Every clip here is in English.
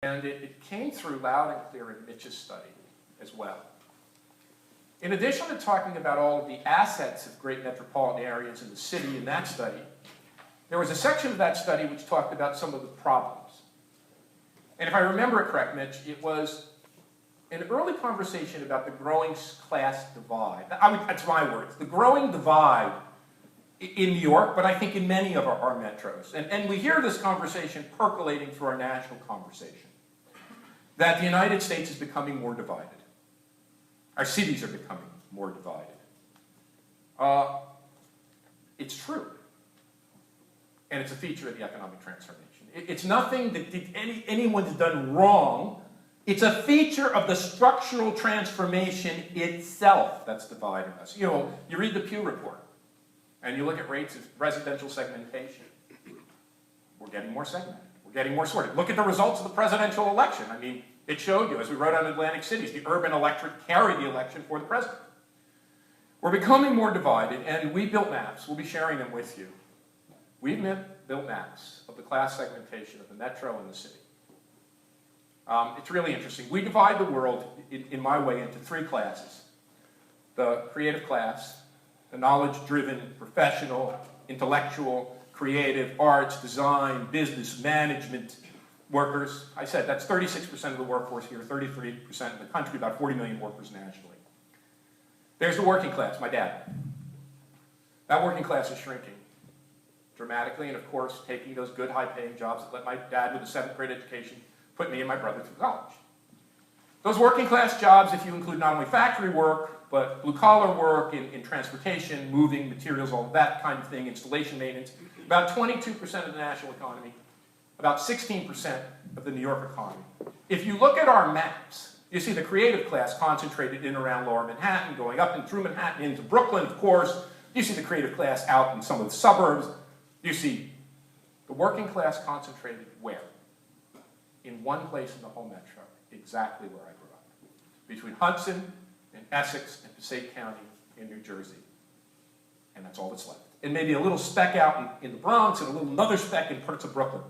And it came through loud and clear in Mitch's study as well. In addition to talking about all of the assets of great metropolitan areas in the city in that study, there was a section of that study which talked about some of the problems. And if I remember it correct, Mitch, it was an early conversation about the growing class divide. That's my words, the growing divide in New York, but I think in many of our metros. And we hear this conversation percolating through our national conversation, that the United States is becoming more divided. Our cities are becoming more divided. It's true. And it's a feature of the economic transformation. It's nothing that anyone's done wrong. It's a feature of the structural transformation itself that's dividing us. You know, you read the Pew Report, and you look at rates of residential segmentation. We're getting more segmented. We're getting more sorted. Look at the results of the presidential election. I mean, it showed you, as we wrote on Atlantic Cities, the urban electorate carried the election for the president. We're becoming more divided, and we built maps. We'll be sharing them with you. We've built maps of the class segmentation of the metro and the city. It's really interesting. We divide the world, in my way, into three classes. The creative class, the knowledge-driven, professional, intellectual, creative, arts, design, business, management workers. I said that's 36% of the workforce here, 33% in the country, about 40 million workers nationally. There's the working class, my dad. That working class is shrinking dramatically, and of course, taking those good, high-paying jobs that let my dad with a 7th grade education put me and my brother through college. Those working class jobs, if you include not only factory work, but blue-collar work in transportation, moving materials, all of that kind of thing, installation maintenance, about 22% of the national economy, about 16% of the New York economy. If you look at our maps, you see the creative class concentrated in around Lower Manhattan, going up and through Manhattan into Brooklyn, of course. You see the creative class out in some of the suburbs. You see the working class concentrated where? In one place in the whole metro, exactly where I grew up. Between Hudson and Essex and Passaic County in New Jersey. And that's all that's left. And maybe a little speck out in the Bronx and another speck in parts of Brooklyn.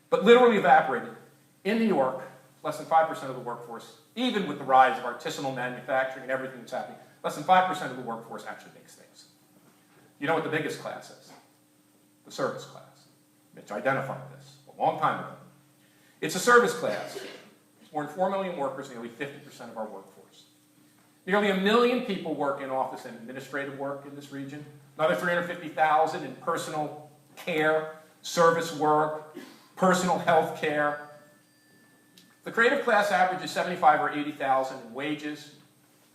But literally evaporated. In New York, less than 5% of the workforce, even with the rise of artisanal manufacturing and everything that's happening, less than 5% of the workforce actually makes things. You know what the biggest class is? The service class. Mitch identified this a long time ago. It's a service class. It's more than 4 million workers, nearly 50% of our workforce. Nearly 1 million people work in office and administrative work in this region. Another 350,000 in personal care, service work, personal health care. The creative class averages 75 or 80,000 in wages.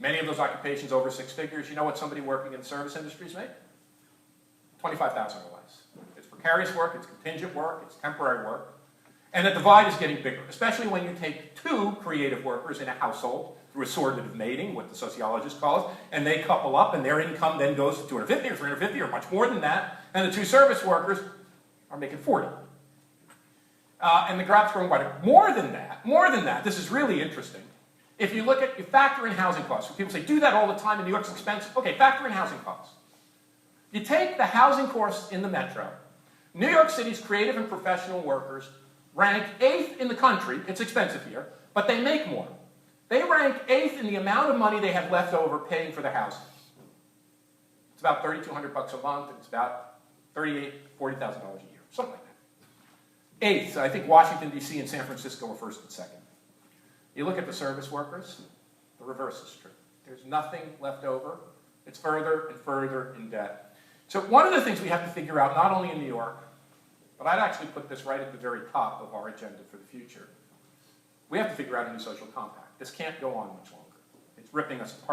Many of those occupations over 6 figures. You know what somebody working in the service industries make? 25,000 or less. It's precarious work, it's contingent work, it's temporary work. And the divide is getting bigger, especially when you take 2 creative workers in a household through assortative mating, what the sociologists call it, and they couple up and their income then goes to 250 or 350 or much more than that, and the 2 service workers are making 40. And the gap's growing wider. More than that, this is really interesting. If you look at, you factor in housing costs. People say, do that all the time and New York's expensive. Okay, factor in housing costs. You take the housing costs in the metro, New York City's creative and professional workers rank 8th in the country. It's expensive here, but they make more. They rank 8th in the amount of money they have left over paying for their housing. It's about $3,200 a month, and it's about $38,000, $40,000 a year, something like that. 8th, I think Washington, D.C. and San Francisco are 1st and 2nd. You look at the service workers, the reverse is true. There's nothing left over. It's further and further in debt. So one of the things we have to figure out, not only in New York, but I'd actually put this right at the very top of our agenda for the future. We have to figure out a new social compact. This can't go on much longer. It's ripping us apart.